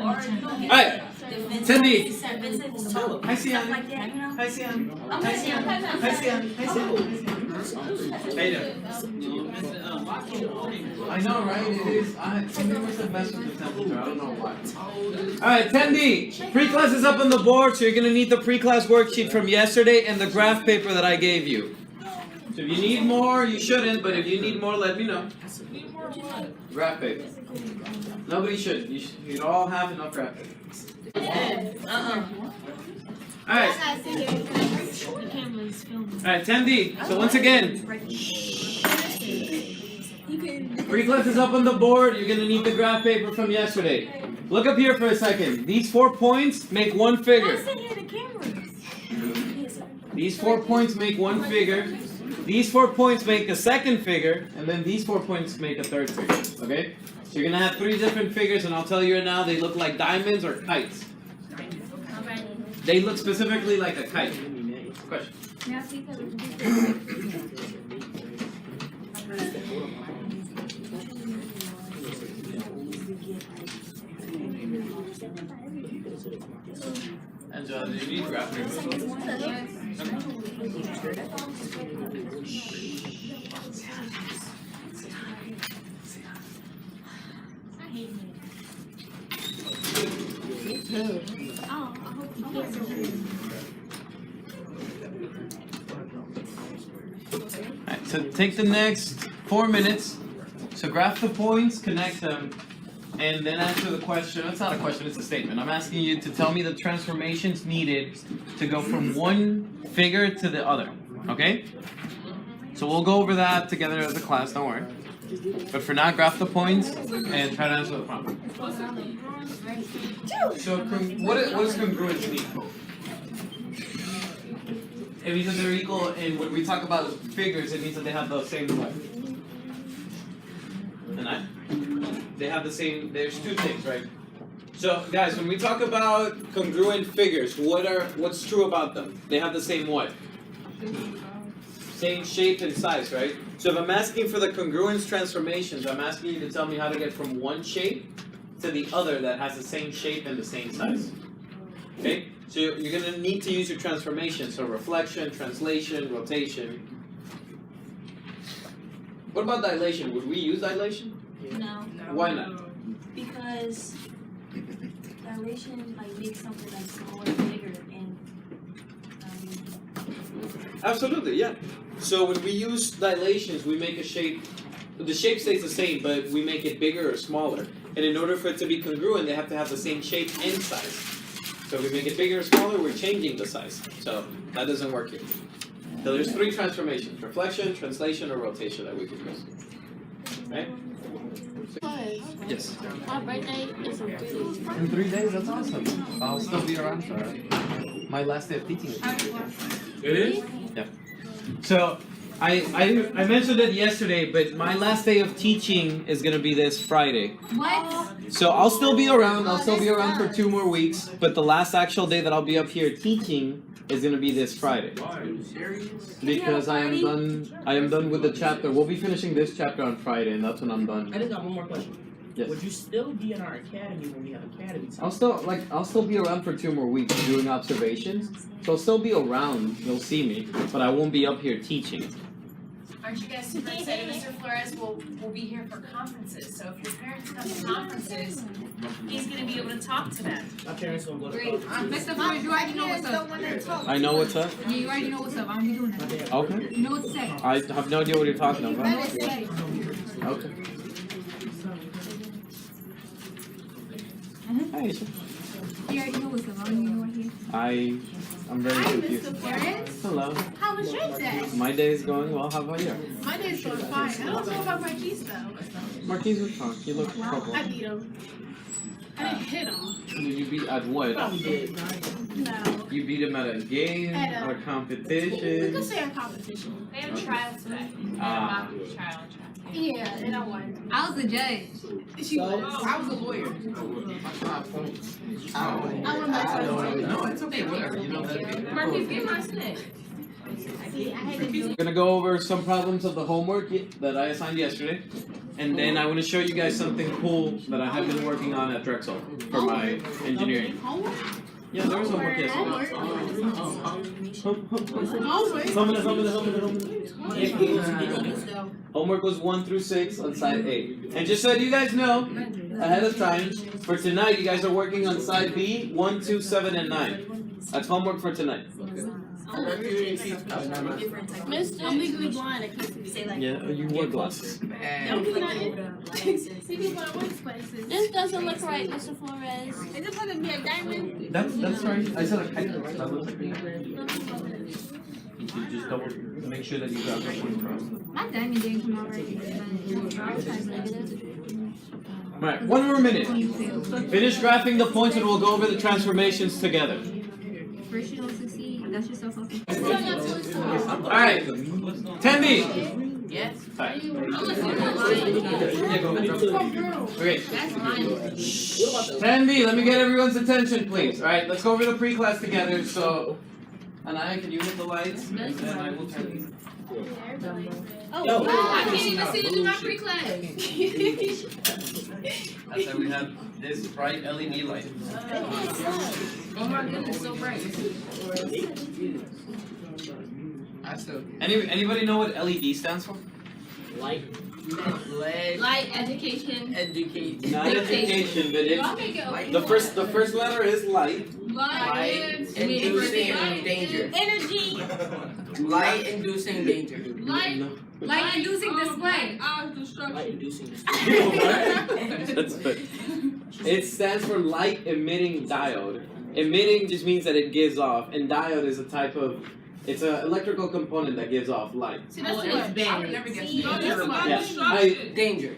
Alright, Cindy. Hi, Sian. Hi, Sian. Hi, Sian. Hi, Sian. Hi, Sian. Hey there. I know, right? It is. Cindy must have messed with the temperature. I don't know why. Alright, Tendi. Pre-class is up on the board, so you're going to need the pre-class worksheet from yesterday and the graph paper that I gave you. So if you need more, you shouldn't, but if you need more, let me know. Graph paper. Nobody should. You'd all have enough graph paper. Alright. Alright, Tendi. So once again, pre-class is up on the board. You're going to need the graph paper from yesterday. Look up here for a second. These 4 points make one figure. These 4 points make one figure. These 4 points make a second figure, and then these 4 points make a third figure. Okay? So you're going to have 3 different figures, and I'll tell you right now, they look like diamonds or kites. They look specifically like a kite. Question. Angela, do you need graph paper? Alright, so take the next 4 minutes. So graph the points, connect them, and then answer the question. It's not a question, it's a statement. I'm asking you to tell me the transformations needed to go from one figure to the other. Okay? So we'll go over that together as a class, don't worry. But for now, graph the points and try to answer the problem. So what does congruence mean? It means that they're equal, and when we talk about figures, it means that they have the same what? They have the same, there's 2 things, right? So guys, when we talk about congruent figures, what's true about them? They have the same what? Same shape and size, right? So if I'm asking for the congruence transformations, I'm asking you to tell me how to get from one shape to the other that has the same shape and the same size. Okay? So you're going to need to use your transformation. So reflection, translation, rotation. What about dilation? Would we use dilation? No. Why not? Because dilation makes something like smaller, bigger, and Absolutely, yeah. So when we use dilations, we make a shape. The shape stays the same, but we make it bigger or smaller. And in order for it to be congruent, they have to have the same shape and size. So if we make it bigger or smaller, we're changing the size. So that doesn't work here. So there's 3 transformations: reflection, translation, or rotation that we can use. Right? Yes. My birthday is in 3 days. In 3 days? That's awesome. I'll still be around for it. My last day of teaching is It is? Yeah. So I mentioned it yesterday, but my last day of teaching is gonna be this Friday. What? So I'll still be around. I'll still be around for 2 more weeks. But the last actual day that I'll be up here teaching is gonna be this Friday. Why? Are you serious? Because I am done. I am done with the chapter. We'll be finishing this chapter on Friday, and that's when I'm done. I just got one more question. Yes. Would you still be in our academy when we have academy time? I'll still be around for 2 more weeks doing observations. So I'll still be around. You'll see me, but I won't be up here teaching. Aren't you guys super excited? Mr. Flores will be here for conferences. So if your parents come to conferences, he's going to be able to talk to them. My parents don't go to Great. Mr. Flores, you already know what's up. I know what's up. Yeah, you already know what's up. I don't be doing that. Okay. You know what to say. I have no idea what you're talking You know about. what to say. Okay. Hi, Isha. You already know what's up. I don't even know what he is. I'm very Hi, confused. Mr. Flores. Hello. How was your day? My day is going well. How about you? My day's going fine. I don't know about Marquise though. Marquise was fun. You look troubled. I beat him. I didn't hit him. Did you beat at what? Probably did. No. You beat him at a game, At a- or a We competition? could say a competition. They have trials today. Ah. Trial. Yeah, and I won. I was a judge. She won. I was a lawyer. I won by 12 points. No, it's okay. Whatever. You know that. Marquise, get my snitch. We're gonna go over some problems of the homework that I assigned yesterday, and then I want to show you guys something cool that I have been working on at Drexel for my engineering. Yeah, there was homework yesterday. Homework was 1 through 6 on side A. And just so you guys know, ahead of time, for tonight you guys are working on side B, 1, 2, 7, and 9. That's homework for tonight. Mister, I'm legally blind. I can't see. Yeah, you wear glasses. This doesn't look right, Mr. Flores. Is it gonna be a diamond? That's right. I said a kite. That looks like a kite. You should just double make sure that you grab the point across. My diamond didn't come out right. Alright, 1 more minute. Finish graphing the points and we'll go over the transformations together. First you don't succeed, that's yourself off. Alright, 10B. Yes. Alright. Okay. 10B, let me get everyone's attention, please. Alright, let's go over the pre-class together. So, Anaya, can you hit the lights? And then I will turn these. Oh, I can't even see it in my pre-class. That's why we have this bright LED light. Oh my goodness, so bright. Anybody know what LED stands for? Light. Light, education. Not education, but it's the first letter is light. Light, Inducing danger. energy. Light inducing danger. Light inducing display. Light inducing That's good. It stands for light emitting diode. Emitting just means that it gives off, and diode is a type of, it's an electrical component that gives off light. See, that's Oh, what it's bad. danger.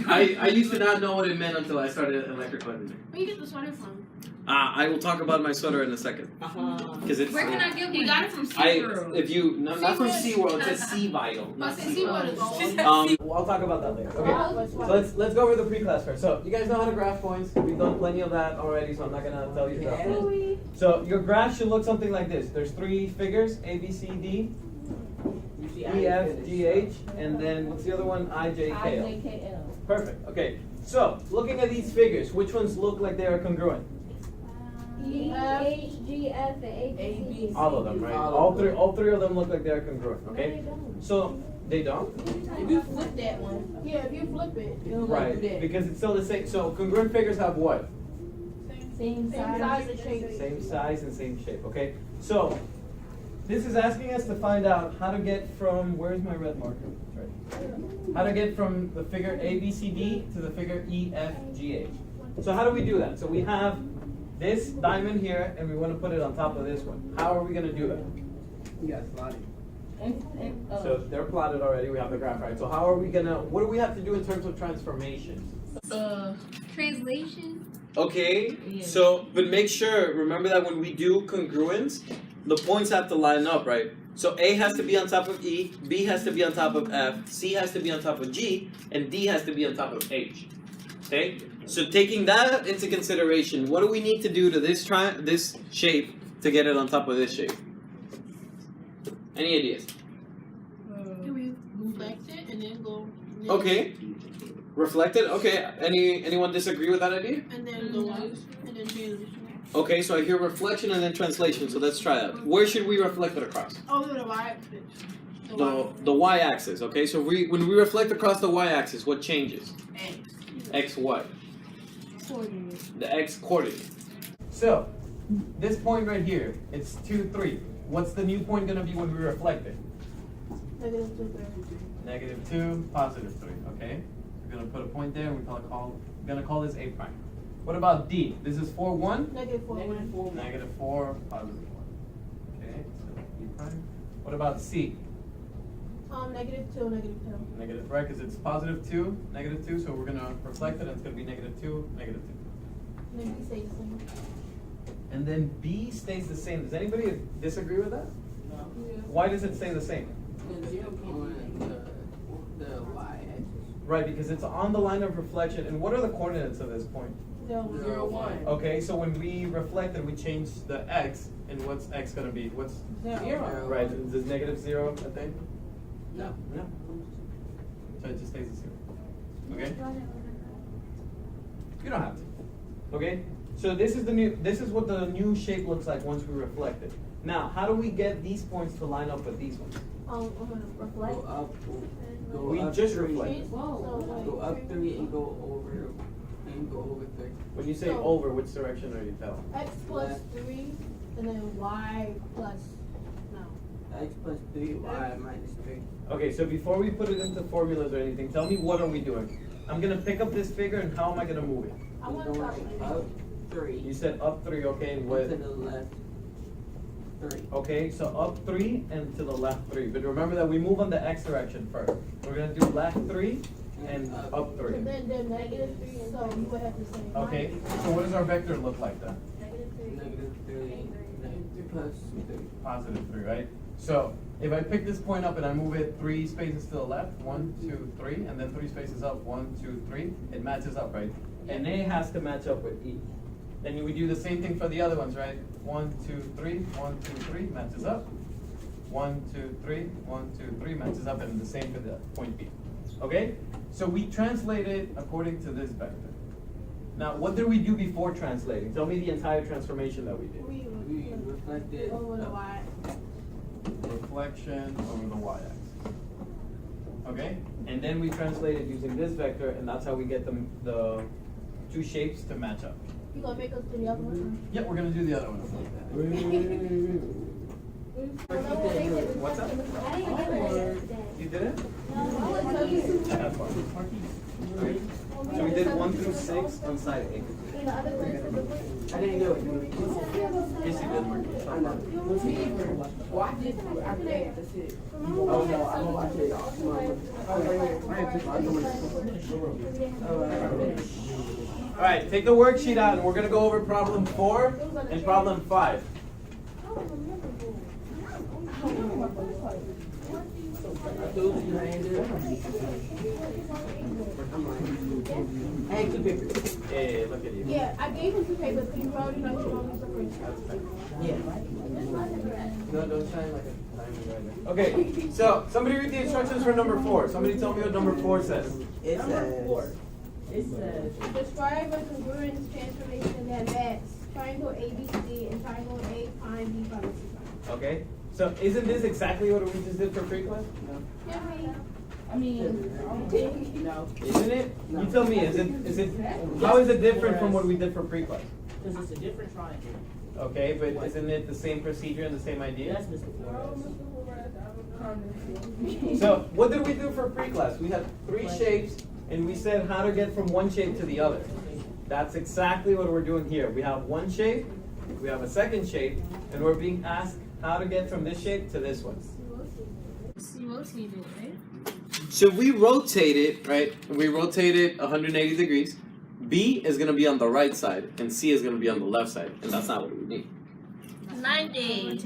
I used to not know what it meant until I started electrical engineering. Where you get the sweater from? I will talk about my sweater in a second. Because it's. Where can I get one? You got it from I, SeaWorld. if you, no, not from SeaWorld, it says Sea Vital. I Not said Sea SeaWorld is Vital. all. Well, I'll talk about that later. Okay, so let's go over the pre-class first. So you guys know how to graph points. We've done plenty of that already, so I'm not gonna tell you that. So your graph should look something like this. There's 3 figures: A, B, C, D, E, F, G, H, and then what's the other one? I, J, K, L. Perfect. Okay. So looking at these figures, which ones look like they are congruent? H, G, F, and A, B, C. All of them, right? All three of them look like they are congruent. Okay. So they don't. If you flip that one, yeah, if you flip it, it'll Right, because it's still the same. So congruent figures have what? Same size size. and shape. Same size and same shape, okay? So, this is asking us to find out how to get from, where's my red marker? Right. How to get from the figure A, B, C, D to the figure E, F, G, H. So how do we do that? So we have this diamond here, and we want to put it on top of this one. How are we going to do that? So they're plotted already, we have the graph, right? So how are we going to, what do we have to do in terms of transformations? Translation. Okay, so, but make sure, remember that when we do congruence, the points have to line up, right? So A has to be on top of E, B has to be on top of F, C has to be on top of G, and D has to be on top of H. Okay? So taking that into consideration, what do we need to do to this this shape to get it on top of this shape? Any ideas? Can we reflect it and then go? Okay. Reflected? Okay. Anyone disagree with that idea? And then go up, and then translation. Okay, so I hear reflection and then translation, so let's try that. Where should we reflect it across? Oh, the y-axis. The y-axis, okay? So when we reflect across the y-axis, what changes? X. X what? Coordinate. The x coordinate. So, this point right here, it's 2, 3. What's the new point going to be when we reflect it? -2, -2, +3, okay? We're going to put a point there, and we're going to call this A prime. What about D? This is 4, 1? -4, 1. -4, +1. Okay, so E prime. What about C? -2, -2. Negative, right? Because it's +2, -2, so we're going to reflect it, and it's going to be -2, -2. And then we say the same. And then B stays the same. Does anybody disagree with that? Yeah. Why does it stay the same? The y-axis. Right, because it's on the line of reflection. And what are the coordinates of this point? 0, 1. Okay, so when we reflect it, we change the x, and what's x gonna be? What's 0. right? Is it negative 0? I think. No. No. So it just stays a 0. Okay. You don't have to. Okay. So this is the new. This is what the new shape looks like once we reflect it. Now, how do we get these points to line up with these ones? I'm gonna reflect. Go up. Go We up just 3. reflected. Go up 3 and go over 3. When you say over, which direction are you telling? X plus 3, and then Y plus, no. X plus 3, y minus 3. Okay, so before we put it into formulas or anything, tell me what are we doing? I'm gonna pick up this figure and how am I gonna move it? I want Going to start up 3. You said up 3, okay, To with, the left 3. okay, so up 3 and to the left 3. But remember that we move on the x direction first. We're gonna do left 3 and up 3. And then they're negative 3, so you would have to say. Okay, so what does our vector look like then? Negative 3. Negative 3. Plus 3. Positive 3, right? So if I pick this point up and I move it 3 spaces to the left, 1, 2, 3, and then 3 spaces up, 1, 2, 3, it matches up, right? And A has to match up with E. Then we do the same thing for the other ones, right? 1, 2, 3, 1, 2, 3, matches up. 1, 2, 3, 1, 2, 3, matches up, and the same for the point B. Okay? So we translate it according to this vector. Now, what did we do before translating? Tell me the entire transformation that we did. We Reflected. over the Y. Reflection over the y-axis. Okay? And then we translate it using this vector, and that's how we get the two shapes to match up. You gonna make us do the other one? Yeah, we're gonna do the other one. What's up? I didn't get it. You did it? No, That's fine. So we did 1 through 6 on side A. I didn't do it. Yes, you did, Mark. I know. Well, I did do it. I played the shit. Oh, no, I'm gonna watch it. Alright, take the worksheet out and we're gonna go over problem 4 and problem 5. Hey, 2 papers. Hey, look at you. Yeah, I gave him 2 papers, but you already know you want me to print. Yeah. No, don't shine like a diamond right now. Okay, so somebody read the instructions for number 4. Somebody tell me what number 4 says. It says. Describe a congruence transformation that matches triangle ABC and triangle A prime B prime C prime. Okay, so isn't this exactly what we just did for pre-class? I mean, No. Isn't it? You tell me, is it, how is it different from what we did for pre-class? Because it's a different triangle. Okay, but isn't it the same procedure and the same idea? That's Mr. Flores. So what did we do for pre-class? We had 3 shapes and we said how to get from one shape to the other. That's exactly what we're doing here. We have one shape, we have a second shape, and we're being asked how to get from this shape to this one. You rotate it, right? So we rotate it, right? We rotate it 180 degrees. B is going to be on the right side and C is going to be on the left side, and that's not what we need. 90.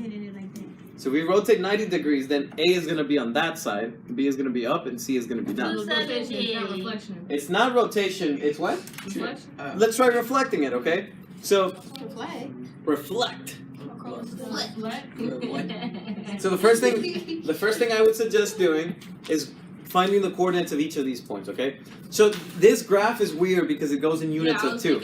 So we rotate 90 degrees, then A is going to be on that side, B is going to be up, and C is going to be down. Rotation is not reflection. It's not rotation, it's what? Reflection? Let's try reflecting it, okay? So, reflect. So the first thing I would suggest doing is finding the coordinates of each of these points, okay? So this graph is weird because it goes in units of 2.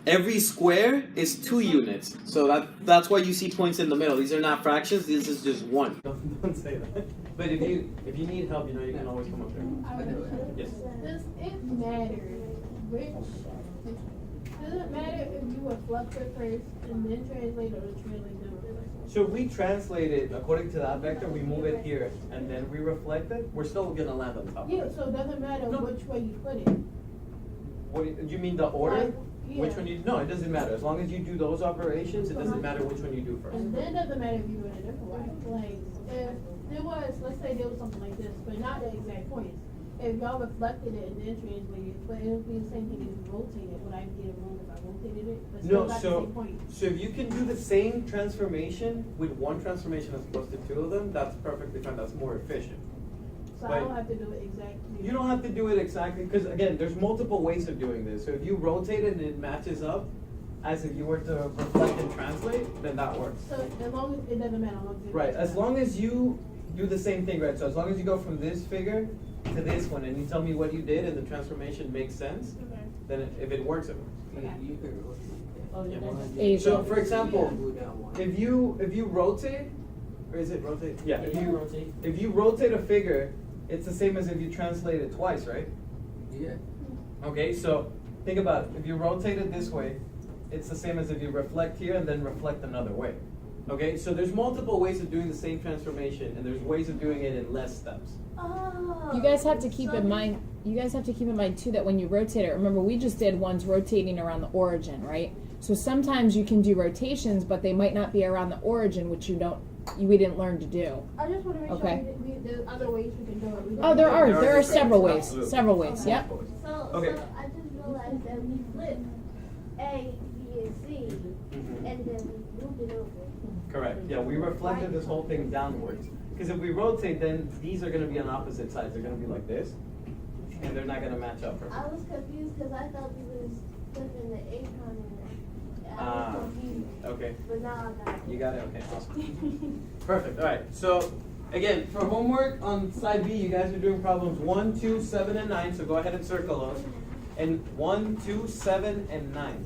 Every square is 2 units. So that's why you see points in the middle. These are not fractions, this is just 1. Don't say that. But if you need help, you know you can always come up here. Yes. Does it matter which? Does it matter if you reflect it first and then translate or translate them first? So we translate it according to that vector, we move it here, and then we reflect it, we're still gonna land on top of Yeah, it. so it doesn't matter No. which way you put it. What do you mean the order? Like, yeah. Which one you, no, it doesn't matter, as long as you do those operations, it doesn't matter which one you do first. And then it doesn't matter if you do it a different way. Like, if there was, let's say there was something like this, but not the exact points. If y'all reflected it and then translated it, but it would be the same thing as you rotate it, would I get it wrong if I rotated it? But still No, got the so, same point. so if you can do the same transformation with one transformation as opposed to 2 of them, that's perfectly fine, that's more efficient. So I Wait. don't have to do it exactly. You don't have to do it exactly, because again, there's multiple ways of doing this. So if you rotate it and it matches up, as if you were to reflect and translate, then that works. So as long as, it doesn't matter, as long as it Right, matches as up. long as you do the same thing, right? So as long as you go from this figure to this one and you tell me what you did and the transformation makes sense, Okay. then if it works, it works. Asia. So for example, if you rotate, or is it rotate? Yeah, if you rotate a figure, it's the same as if you translate it twice, right? Yeah. Okay, so think about it. If you rotate it this way, it's the same as if you reflect here and then reflect another way. Okay, so there's multiple ways of doing the same transformation, and there's ways of doing it in less steps. Oh. You guys have to keep in mind. You guys have to keep in mind too that when you rotate it, remember we just did ones rotating around the origin, right? So sometimes you can do rotations, but they might not be around the origin, which we didn't learn to do. I just wanna make Okay. sure there's other ways we can do it. We don't Oh, there have to- are different several ways. ways. Absolutely. Several ways. Yep. So, Okay. so I just realized that we flipped A, B, and C, Mhm. and then we moved it over. Correct. Yeah, we reflected this whole thing downwards. Because if we rotate, then these are going to be on opposite sides. They're going to be like this, and they're not going to match up I perfectly. was confused because I thought we was flipping the icon in there. I Ah, was confused, okay. but now I got it. You got it? Okay, awesome. Perfect. All right. So, again, for homework on side B, you guys are doing problems 1, 2, 7, and 9. So go ahead and circle those. And 1, 2, 7, and 9.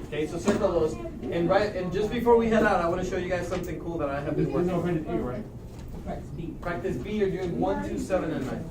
Okay, so circle those. And just before we head out, I want to show you guys something cool that I have been working on. Practice B. Practice B, you're doing 1, 2, 7, and 9.